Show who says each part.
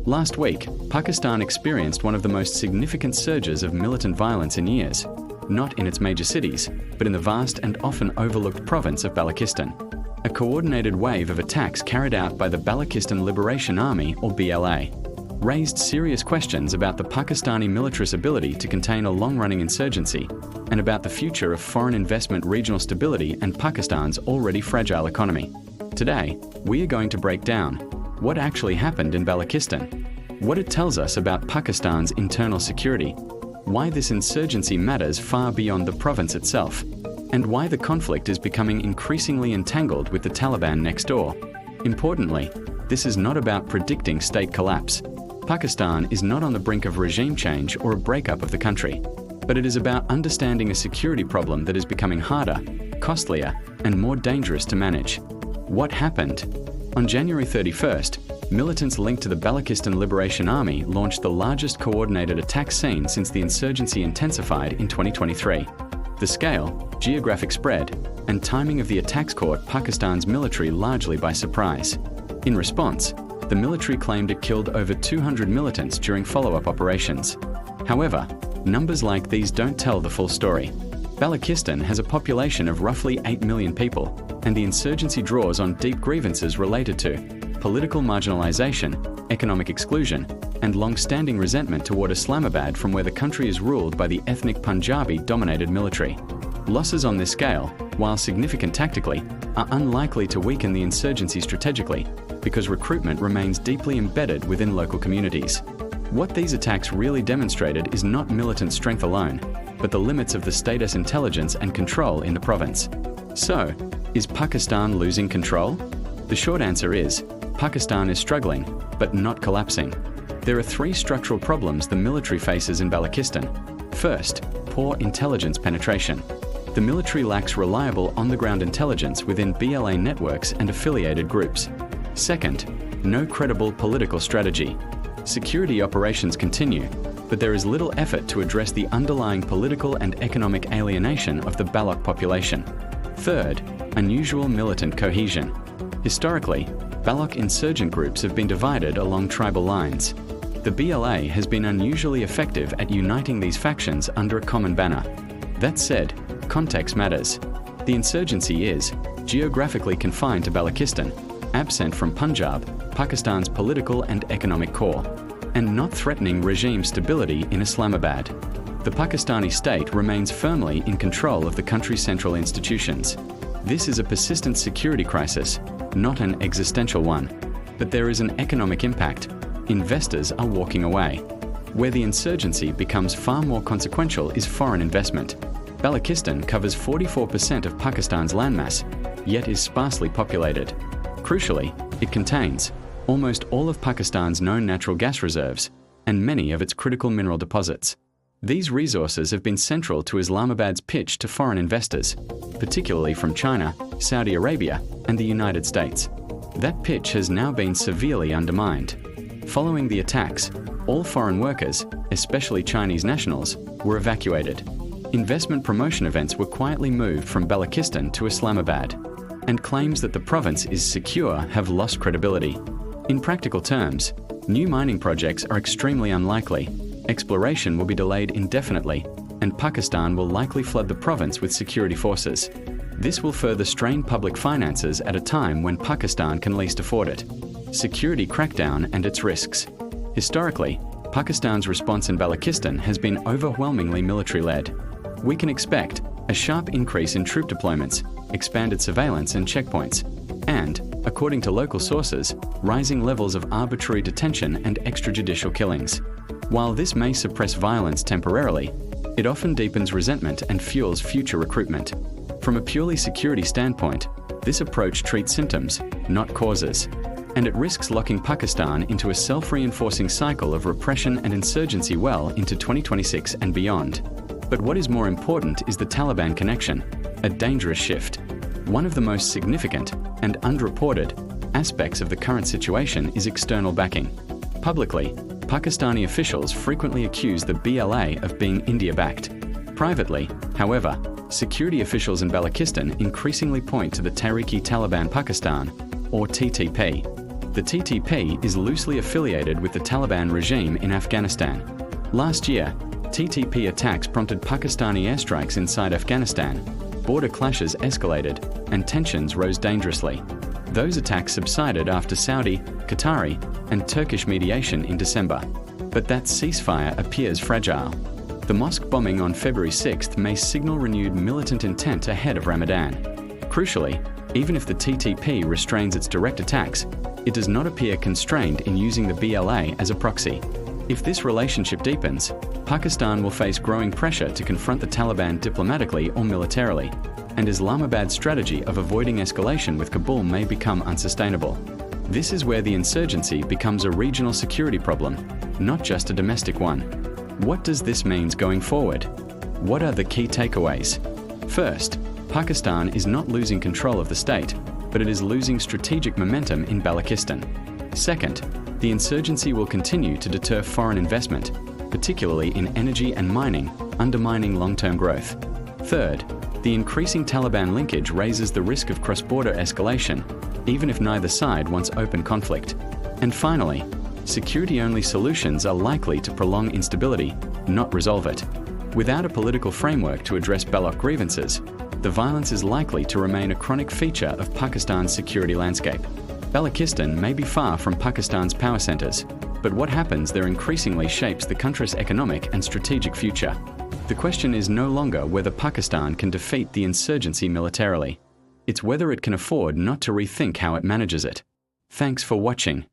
Speaker 1: Last week, Pakistan experienced one of the most significant surges of militant violence in years, not in its major cities, but in the vast and often overlooked province of Balochistan. A coordinated wave of attacks carried out by the Balochistan Liberation Army, or BLA, raised serious questions about the Pakistani military's ability to contain a long-running insurgency and about the future of foreign investment, regional stability, and Pakistan's already fragile economy. Today, we are going to break down what actually happened in Balochistan, what it tells us about Pakistan's internal security, why this insurgency matters far beyond the province itself, and why the conflict is becoming increasingly entangled with the Taliban next door. Importantly, this is not about predicting state collapse. Pakistan is not on the brink of regime change or a breakup of the country, but it is about understanding a security problem that is becoming harder, costlier, and more dangerous to manage. What happened? On January 31st, militants linked to the Balochistan Liberation Army launched the largest coordinated attack scene since the insurgency intensified in 2023. The scale, geographic spread, and timing of the attacks caught Pakistan's military largely by surprise. In response, the military claimed it killed over 200 militants during follow-up operations. However, numbers like these don't tell the full story. Balochistan has a population of roughly 8 million people, and the insurgency draws on deep grievances related to political marginalization, economic exclusion, and long-standing resentment toward Islamabad from where the country is ruled by the ethnic Punjabi-dominated military. Losses on this scale, while significant tactically, are unlikely to weaken the insurgency strategically because recruitment remains deeply embedded within local communities. What these attacks really demonstrated is not militant strength alone, but the limits of the state's intelligence and control in the province. So, is Pakistan losing control? The short answer is, Pakistan is struggling, but not collapsing. There are three structural problems the military faces in Balochistan. First, poor intelligence penetration. The military lacks reliable on-the-ground intelligence within BLA networks and affiliated groups. Second, no credible political strategy. Security operations continue, but there is little effort to address the underlying political and economic alienation of the Baloch population. Third, unusual militant cohesion. Historically, Baloch insurgent groups have been divided along tribal lines. The BLA has been unusually effective at uniting these factions under a common banner. That said, context matters. The insurgency is geographically confined to Balochistan, absent from Punjab, Pakistan's political and economic core, and not threatening regime stability in Islamabad. The Pakistani state remains firmly in control of the country's central institutions. This is a persistent security crisis, not an existential one. But there is an economic impact. Investors are walking away. Where the insurgency becomes far more consequential is foreign investment. Balochistan covers 44% of Pakistan's landmass, yet is sparsely populated. Crucially, it contains almost all of Pakistan's known natural gas reserves and many of its critical mineral deposits. These resources have been central to Islamabad's pitch to foreign investors, particularly from China, Saudi Arabia, and the United States. That pitch has now been severely undermined. Following the attacks, all foreign workers, especially Chinese nationals, were evacuated. Investment promotion events were quietly moved from Balochistan to Islamabad, and claims that the province is secure have lost credibility. In practical terms, new mining projects are extremely unlikely. Exploration will be delayed indefinitely, and Pakistan will likely flood the province with security forces. This will further strain public finances at a time when Pakistan can least afford it. Security crackdown and its risks. Historically, Pakistan's response in Balochistan has been overwhelmingly military-led. We can expect a sharp increase in troop deployments, expanded surveillance and checkpoints, and, according to local sources, rising levels of arbitrary detention and extrajudicial killings. While this may suppress violence temporarily, it often deepens resentment and fuels future recruitment. From a purely security standpoint, this approach treats symptoms, not causes, and it risks locking Pakistan into a self-reinforcing cycle of repression and insurgency well into 2026 and beyond. But what is more important is the Taliban connection, a dangerous shift. One of the most significant and underreported aspects of the current situation is external backing. Publicly, Pakistani officials frequently accuse the BLA of being India-backed. Privately, however, security officials in Balochistan increasingly point to the Tehrik-e-Taliban Pakistan, or TTP. The TTP is loosely affiliated with the Taliban regime in Afghanistan. Last year, TTP attacks prompted Pakistani airstrikes inside Afghanistan. Border clashes escalated, and tensions rose dangerously. Those attacks subsided after Saudi, Qatari, and Turkish mediation in December. But that ceasefire appears fragile. The mosque bombing on February 6th may signal renewed militant intent ahead of Ramadan. Crucially, even if the TTP restrains its direct attacks, it does not appear constrained in using the BLA as a proxy. If this relationship deepens, Pakistan will face growing pressure to confront the Taliban diplomatically or militarily, and Islamabad's strategy of avoiding escalation with Kabul may become unsustainable. This is where the insurgency becomes a regional security problem, not just a domestic one. What does this mean going forward? What are the key takeaways? First, Pakistan is not losing control of the state, but it is losing strategic momentum in Balochistan. Second, the insurgency will continue to deter foreign investment, particularly in energy and mining, undermining long-term growth. Third, the increasing Taliban linkage raises the risk of cross-border escalation, even if neither side wants open conflict. And finally, security-only solutions are likely to prolong instability, not resolve it. Without a political framework to address Baloch grievances, the violence is likely to remain a chronic feature of Pakistan's security landscape. Balochistan may be far from Pakistan's power centers, but what happens there increasingly shapes the country's economic and strategic future. The question is no longer whether Pakistan can defeat the insurgency militarily. It's whether it can afford not to rethink how it manages it. Thanks for watching.